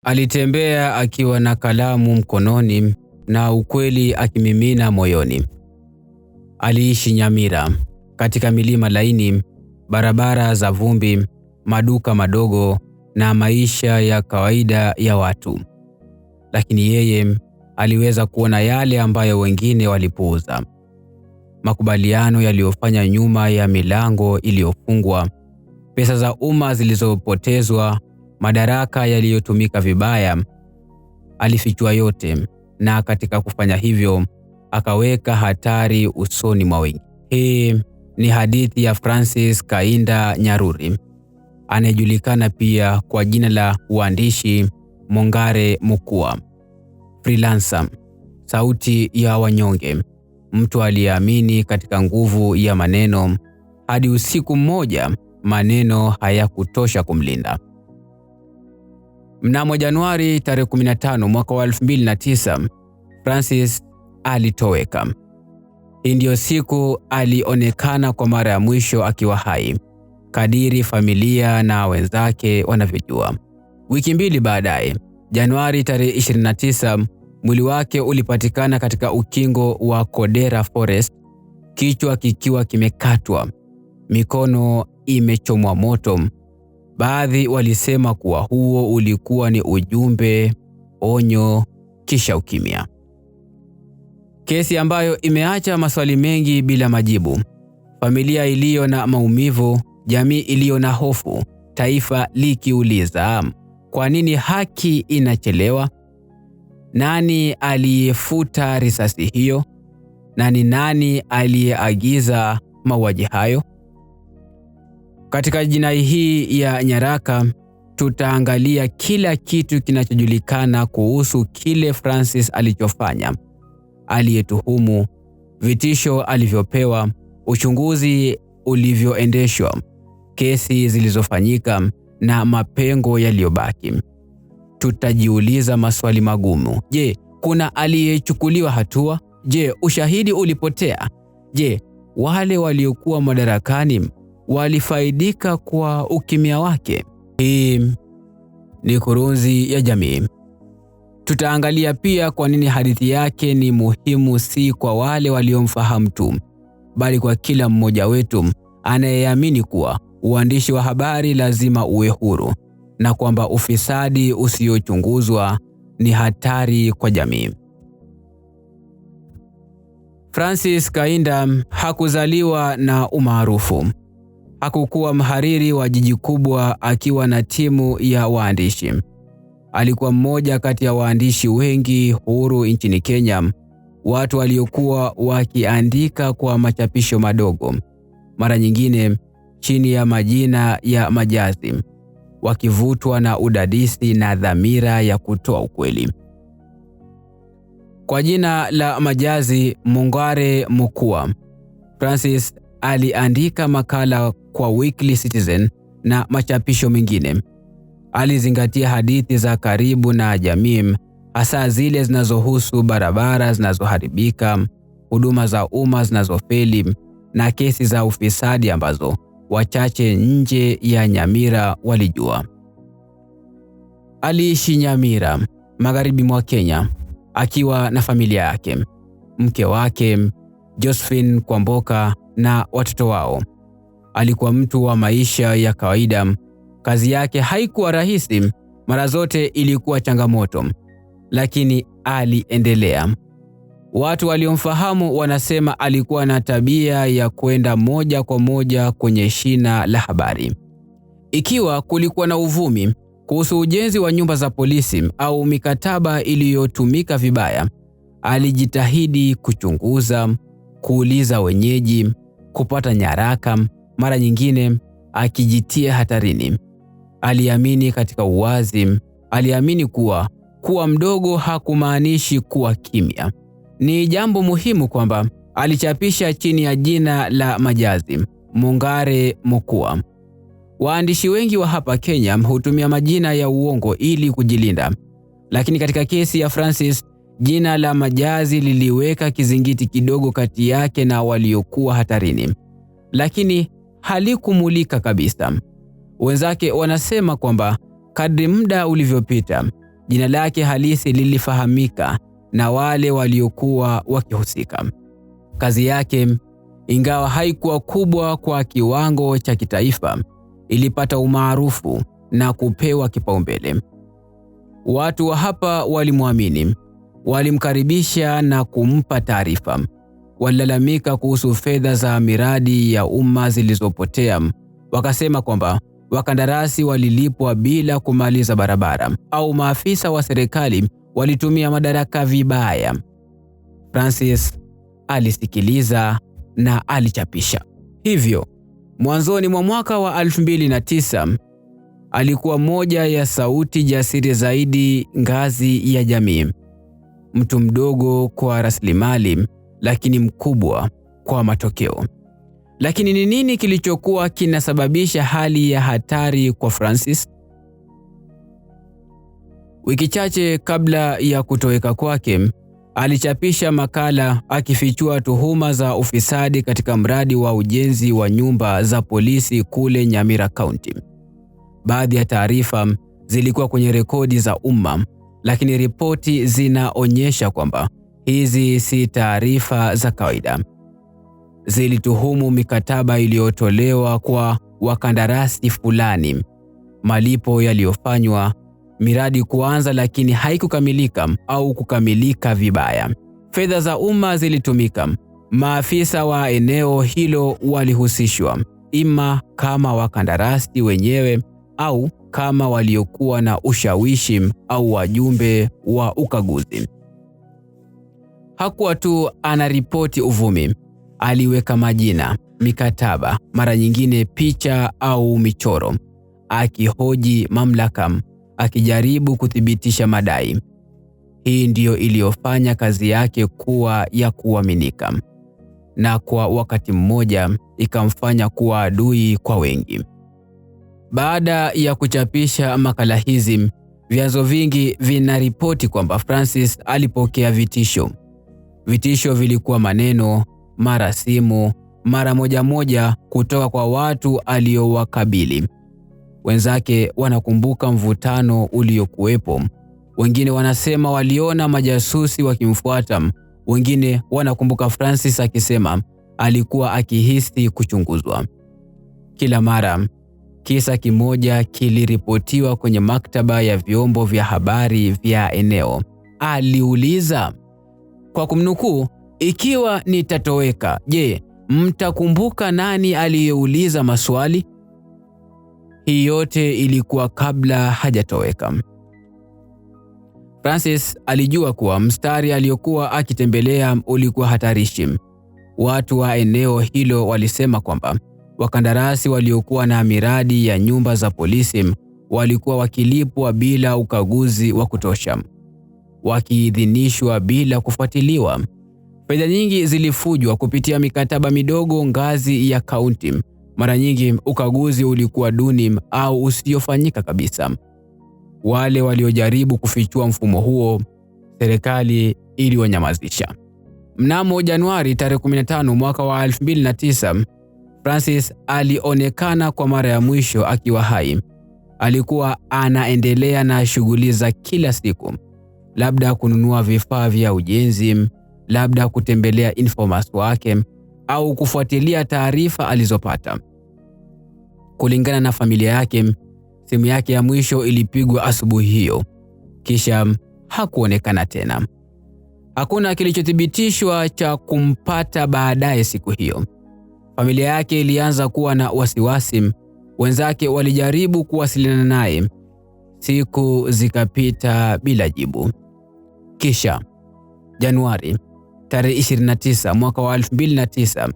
Alitembea akiwa na kalamu mkononi na ukweli akimimina moyoni. Aliishi Nyamira, katika milima laini, barabara za vumbi, maduka madogo na maisha ya kawaida ya watu. Lakini yeye aliweza kuona yale ambayo wengine walipuuza. Makubaliano yaliyofanya nyuma ya milango iliyofungwa, pesa za umma zilizopotezwa, madaraka yaliyotumika vibaya. Alifichua yote, na katika kufanya hivyo akaweka hatari usoni mwa wengi. Hii ni hadithi ya Francis Kainda Nyaruri, anayejulikana pia kwa jina la uandishi Mongare Mukua, freelancer, sauti ya wanyonge, mtu aliyeamini katika nguvu ya maneno hadi usiku mmoja maneno hayakutosha kumlinda. Mnamo Januari tarehe 15 mwaka wa 2009, Francis alitoweka. Hii ndiyo siku alionekana kwa mara ya mwisho akiwa hai, kadiri familia na wenzake wanavyojua. Wiki mbili baadaye, Januari tarehe 29, mwili wake ulipatikana katika ukingo wa Kodera Forest, kichwa kikiwa kimekatwa, mikono imechomwa moto. Baadhi walisema kuwa huo ulikuwa ni ujumbe, onyo, kisha ukimya. Kesi ambayo imeacha maswali mengi bila majibu. Familia iliyo na maumivu, jamii iliyo na hofu, taifa likiuliza, kwa nini haki inachelewa? Nani aliyefuta risasi hiyo? Na ni nani aliyeagiza mauaji hayo? Katika jinai hii ya nyaraka, tutaangalia kila kitu kinachojulikana kuhusu kile Francis alichofanya, aliyetuhumu, vitisho alivyopewa, uchunguzi ulivyoendeshwa, kesi zilizofanyika na mapengo yaliyobaki. Tutajiuliza maswali magumu. Je, kuna aliyechukuliwa hatua? Je, ushahidi ulipotea? Je, wale waliokuwa madarakani walifaidika kwa ukimya wake? Hii ni Kurunzi ya Jamii. Tutaangalia pia kwa nini hadithi yake ni muhimu, si kwa wale waliomfahamu tu, bali kwa kila mmoja wetu anayeamini kuwa uandishi wa habari lazima uwe huru na kwamba ufisadi usiochunguzwa ni hatari kwa jamii. Francis Kainda hakuzaliwa na umaarufu. Hakukuwa mhariri wa jiji kubwa akiwa na timu ya waandishi. Alikuwa mmoja kati ya waandishi wengi huru nchini Kenya, watu waliokuwa wakiandika kwa machapisho madogo, mara nyingine chini ya majina ya majazi, wakivutwa na udadisi na dhamira ya kutoa ukweli. Kwa jina la majazi Mongare Mukua, Francis aliandika makala kwa Weekly Citizen na machapisho mengine. Alizingatia hadithi za karibu na jamii, hasa zile zinazohusu barabara zinazoharibika, huduma za umma zinazofeli na kesi za ufisadi ambazo wachache nje ya Nyamira walijua. Aliishi Nyamira, magharibi mwa Kenya, akiwa na familia yake, mke wake Josephine Kwamboka na watoto wao. Alikuwa mtu wa maisha ya kawaida. Kazi yake haikuwa rahisi, mara zote ilikuwa changamoto, lakini aliendelea. Watu waliomfahamu wanasema alikuwa na tabia ya kwenda moja kwa moja kwenye shina la habari. Ikiwa kulikuwa na uvumi kuhusu ujenzi wa nyumba za polisi au mikataba iliyotumika vibaya, alijitahidi kuchunguza, kuuliza wenyeji, kupata nyaraka, mara nyingine akijitia hatarini. Aliamini katika uwazi. Aliamini kuwa mdogo hakumaanishi kuwa kimya. Ni jambo muhimu kwamba alichapisha chini ya jina la majazi Mongare Mukua. Waandishi wengi wa hapa Kenya hutumia majina ya uongo ili kujilinda, lakini katika kesi ya Francis, jina la majazi liliweka kizingiti kidogo kati yake na waliokuwa hatarini, lakini halikumulika kabisa. Wenzake wanasema kwamba kadri muda ulivyopita, Jina lake halisi lilifahamika na wale waliokuwa wakihusika. Kazi yake, ingawa haikuwa kubwa kwa kiwango cha kitaifa, ilipata umaarufu na kupewa kipaumbele. Watu wa hapa walimwamini, walimkaribisha na kumpa taarifa. Walilalamika kuhusu fedha za miradi ya umma zilizopotea. Wakasema kwamba wakandarasi walilipwa bila kumaliza barabara au maafisa wa serikali walitumia madaraka vibaya. Francis alisikiliza na alichapisha. Hivyo, mwanzoni mwa mwaka wa 2009, alikuwa moja ya sauti jasiri zaidi ngazi ya jamii. Mtu mdogo kwa rasilimali, lakini mkubwa kwa matokeo. Lakini ni nini kilichokuwa kinasababisha hali ya hatari kwa Francis? Wiki chache kabla ya kutoweka kwake, alichapisha makala akifichua tuhuma za ufisadi katika mradi wa ujenzi wa nyumba za polisi kule Nyamira County. Baadhi ya taarifa zilikuwa kwenye rekodi za umma, lakini ripoti zinaonyesha kwamba hizi si taarifa za kawaida. Zilituhumu mikataba iliyotolewa kwa wakandarasi fulani, malipo yaliyofanywa, miradi kuanza lakini haikukamilika au kukamilika vibaya. Fedha za umma zilitumika. Maafisa wa eneo hilo walihusishwa, ima kama wakandarasi wenyewe au kama waliokuwa na ushawishi au wajumbe wa ukaguzi. Hakuwa tu anaripoti uvumi, aliweka majina, mikataba, mara nyingine picha au michoro, akihoji mamlaka, akijaribu kuthibitisha madai. Hii ndiyo iliyofanya kazi yake kuwa ya kuaminika, na kwa wakati mmoja ikamfanya kuwa adui kwa wengi. Baada ya kuchapisha makala hizi, vyanzo vingi vinaripoti kwamba Francis alipokea vitisho. Vitisho vilikuwa maneno, mara simu, mara moja kutoka kwa watu aliowakabili. Wenzake wanakumbuka mvutano uliokuwepo. Wengine wanasema waliona majasusi wakimfuata. Wengine wanakumbuka Francis akisema alikuwa akihisi kuchunguzwa. Kila mara, kisa kimoja kiliripotiwa kwenye maktaba ya vyombo vya habari vya eneo. Aliuliza, kwa kumnukuu, "Ikiwa nitatoweka, je, mtakumbuka nani aliyeuliza maswali?" Hii yote ilikuwa kabla hajatoweka. Francis alijua kuwa mstari aliyokuwa akitembelea ulikuwa hatarishi. Watu wa eneo hilo walisema kwamba wakandarasi waliokuwa na miradi ya nyumba za polisi walikuwa wakilipwa bila ukaguzi wa kutosha, wakiidhinishwa bila kufuatiliwa. Fedha nyingi zilifujwa kupitia mikataba midogo ngazi ya kaunti. Mara nyingi ukaguzi ulikuwa duni au usiofanyika kabisa. Wale waliojaribu kufichua mfumo huo, serikali iliwanyamazisha. Mnamo Januari tarehe 15 mwaka wa 2009, Francis alionekana kwa mara ya mwisho akiwa hai. Alikuwa anaendelea na shughuli za kila siku, labda kununua vifaa vya ujenzi, labda kutembelea informers wake au kufuatilia taarifa alizopata. Kulingana na familia yake, simu yake ya mwisho ilipigwa asubuhi hiyo, kisha hakuonekana tena. Hakuna kilichothibitishwa cha kumpata baadaye siku hiyo. Familia yake ilianza kuwa na wasiwasi. Wenzake walijaribu kuwasiliana naye. Siku zikapita bila jibu. Kisha Januari tarehe 29 mwaka wa 2009,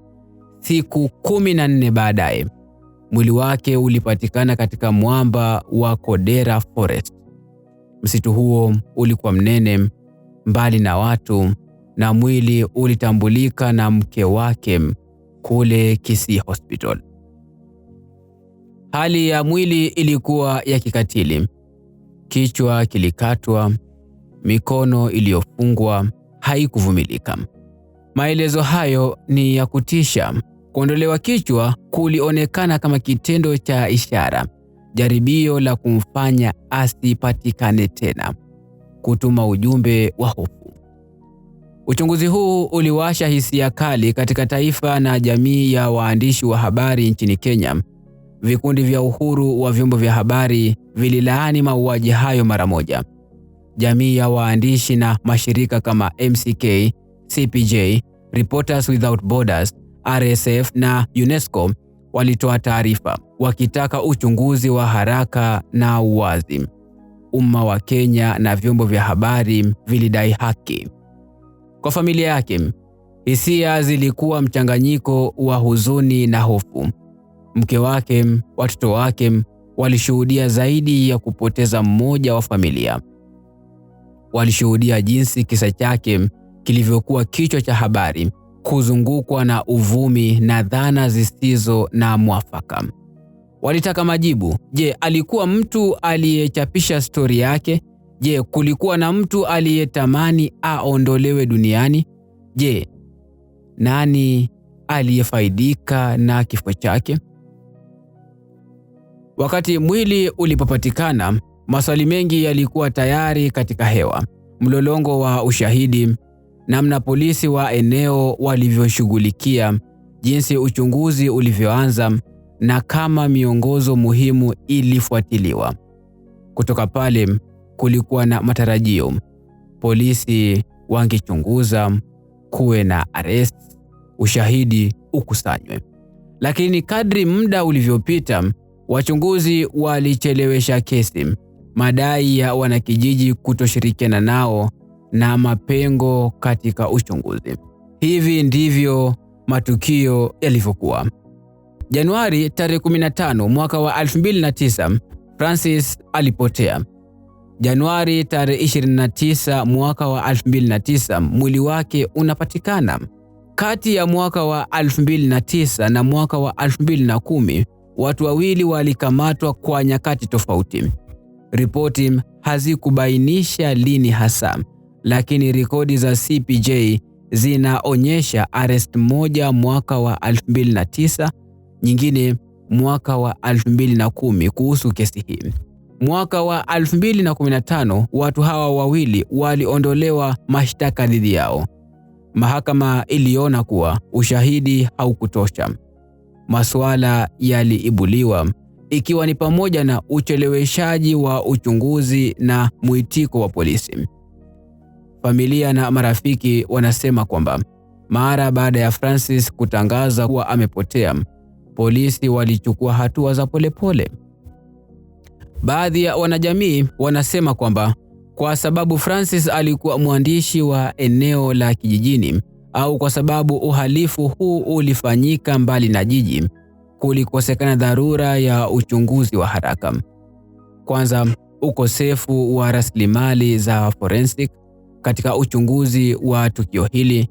siku 14 baadaye, mwili wake ulipatikana katika mwamba wa Kodera Forest. Msitu huo ulikuwa mnene, mbali na watu, na mwili ulitambulika na mke wake kule Kisii Hospital. Hali ya mwili ilikuwa ya kikatili. Kichwa kilikatwa, mikono iliyofungwa, haikuvumilika. Maelezo hayo ni ya kutisha. Kuondolewa kichwa kulionekana kama kitendo cha ishara, jaribio la kumfanya asipatikane tena. kutuma ujumbe wa hofu. Uchunguzi huu uliwasha hisia kali katika taifa na jamii ya waandishi wa habari nchini Kenya. Vikundi vya uhuru wa vyombo vya habari vililaani mauaji hayo mara moja. Jamii ya waandishi na mashirika kama MCK, CPJ, Reporters Without Borders, RSF na UNESCO walitoa taarifa wakitaka uchunguzi wa haraka na uwazi. Umma wa Kenya na vyombo vya habari vilidai haki. Kwa familia yake, hisia zilikuwa mchanganyiko wa huzuni na hofu. Mke wake, watoto wake walishuhudia zaidi ya kupoteza mmoja wa familia. Walishuhudia jinsi kisa chake kilivyokuwa kichwa cha habari, kuzungukwa na uvumi na dhana zisizo na mwafaka. Walitaka majibu. Je, alikuwa mtu aliyechapisha stori yake? Je, kulikuwa na mtu aliyetamani aondolewe duniani? Je, nani aliyefaidika na kifo chake? Wakati mwili ulipopatikana, maswali mengi yalikuwa tayari katika hewa. Mlolongo wa ushahidi, namna polisi wa eneo walivyoshughulikia, jinsi uchunguzi ulivyoanza na kama miongozo muhimu ilifuatiliwa. Kutoka pale kulikuwa na matarajio. Polisi wangechunguza, kuwe na arrest, ushahidi ukusanywe. Lakini kadri muda ulivyopita, wachunguzi walichelewesha kesi, madai ya wanakijiji kutoshirikiana nao na mapengo katika uchunguzi. Hivi ndivyo matukio yalivyokuwa. Januari tarehe 15 mwaka wa 2009, Francis alipotea. Januari tarehe 29 mwaka wa 2009, mwili wake unapatikana. Kati ya mwaka wa 2009 na mwaka wa 2010, watu wawili walikamatwa kwa nyakati tofauti. Ripoti hazikubainisha lini hasa, lakini rekodi za CPJ zinaonyesha arrest moja mwaka wa 2009, nyingine mwaka wa 2010 kuhusu kesi hii. Mwaka wa 2015, watu hawa wawili waliondolewa mashtaka dhidi yao. Mahakama iliona kuwa ushahidi haukutosha. Masuala yaliibuliwa, ikiwa ni pamoja na ucheleweshaji wa uchunguzi na mwitiko wa polisi. Familia na marafiki wanasema kwamba mara baada ya Francis kutangaza kuwa amepotea, polisi walichukua hatua za polepole. Baadhi ya wanajamii wanasema kwamba kwa sababu Francis alikuwa mwandishi wa eneo la kijijini, au kwa sababu uhalifu huu ulifanyika mbali na jiji, kulikosekana dharura ya uchunguzi wa haraka. Kwanza, ukosefu wa rasilimali za forensic katika uchunguzi wa tukio hili,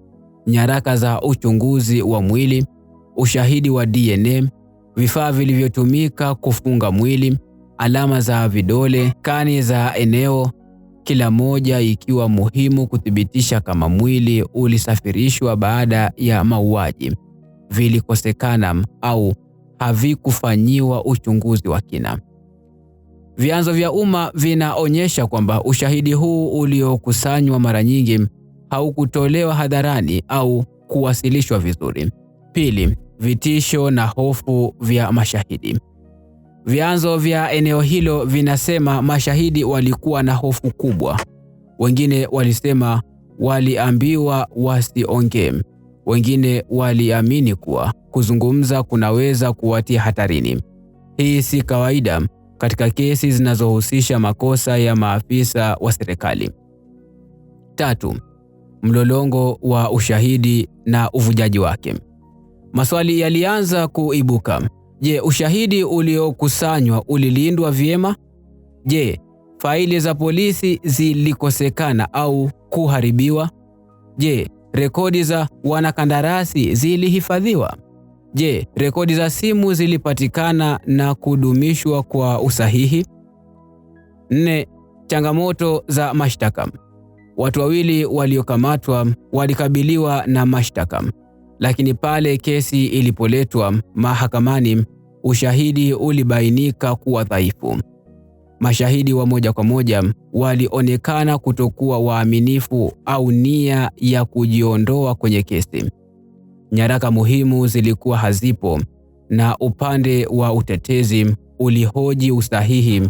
nyaraka za uchunguzi wa mwili, ushahidi wa DNA, vifaa vilivyotumika kufunga mwili, alama za vidole, kani za eneo, kila moja ikiwa muhimu kuthibitisha kama mwili ulisafirishwa baada ya mauaji, vilikosekana au havikufanyiwa uchunguzi wa kina. Vyanzo vya umma vinaonyesha kwamba ushahidi huu uliokusanywa mara nyingi haukutolewa hadharani au kuwasilishwa vizuri. Pili, vitisho na hofu vya mashahidi. Vyanzo vya eneo hilo vinasema mashahidi walikuwa na hofu kubwa. Wengine walisema waliambiwa wasiongee. Wengine waliamini kuwa kuzungumza kunaweza kuwatia hatarini. Hii si kawaida katika kesi zinazohusisha makosa ya maafisa wa serikali. Tatu, mlolongo wa ushahidi na uvujaji wake. Maswali yalianza kuibuka. Je, ushahidi uliokusanywa ulilindwa vyema? Je, faili za polisi zilikosekana au kuharibiwa? Je, rekodi za wanakandarasi zilihifadhiwa? Je, rekodi za simu zilipatikana na kudumishwa kwa usahihi? 4. Changamoto za mashtaka. Watu wawili waliokamatwa walikabiliwa na mashtaka, lakini pale kesi ilipoletwa mahakamani, ushahidi ulibainika kuwa dhaifu. Mashahidi wa moja kwa moja walionekana kutokuwa waaminifu au nia ya kujiondoa kwenye kesi. Nyaraka muhimu zilikuwa hazipo na upande wa utetezi ulihoji usahihi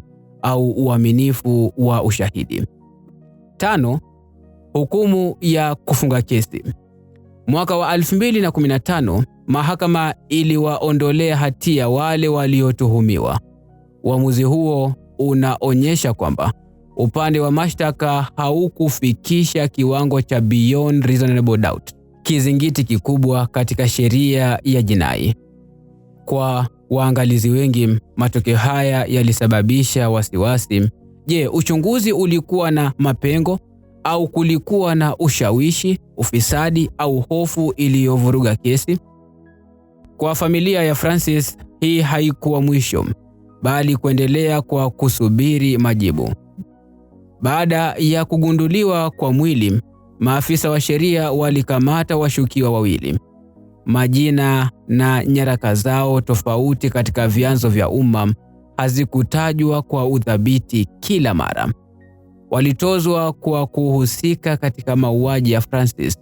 au uaminifu wa ushahidi. 5. Hukumu ya kufunga kesi. Mwaka wa 2015, mahakama iliwaondolea hatia wale waliotuhumiwa. Uamuzi huo unaonyesha kwamba upande wa mashtaka haukufikisha kiwango cha beyond reasonable doubt, kizingiti kikubwa katika sheria ya jinai. Kwa waangalizi wengi, matokeo haya yalisababisha wasiwasi. Je, uchunguzi ulikuwa na mapengo au kulikuwa na ushawishi, ufisadi au hofu iliyovuruga kesi? Kwa familia ya Francis, hii haikuwa mwisho, bali kuendelea kwa kusubiri majibu. Baada ya kugunduliwa kwa mwili, maafisa wa sheria walikamata washukiwa wawili. Majina na nyaraka zao tofauti katika vyanzo vya umma hazikutajwa kwa uthabiti kila mara. Walitozwa kwa kuhusika katika mauaji ya Francis.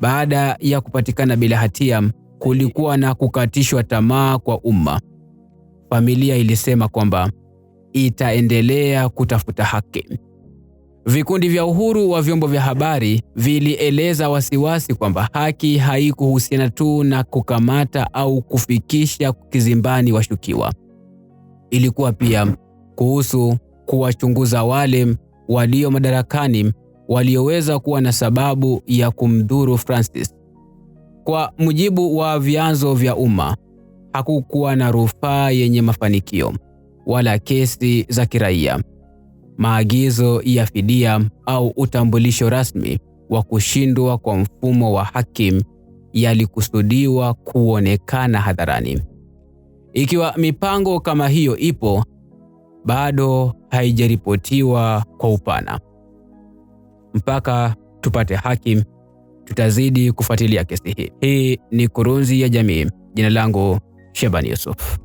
Baada ya kupatikana bila hatia, kulikuwa na kukatishwa tamaa kwa umma. Familia ilisema kwamba itaendelea kutafuta haki. Vikundi vya uhuru wa vyombo vya habari vilieleza wasiwasi kwamba haki haikuhusiana tu na kukamata au kufikisha kizimbani washukiwa. Ilikuwa pia kuhusu kuwachunguza wale walio madarakani walioweza kuwa na sababu ya kumdhuru Francis. Kwa mujibu wa vyanzo vya umma, hakukuwa na rufaa yenye mafanikio wala kesi za kiraia. Maagizo ya fidia au utambulisho rasmi wa kushindwa kwa mfumo wa haki yalikusudiwa kuonekana hadharani. Ikiwa mipango kama hiyo ipo, bado haijaripotiwa kwa upana. Mpaka tupate haki, tutazidi kufuatilia kesi hii. Hii ni Kurunzi ya Jamii. Jina langu Sheban Yusuf.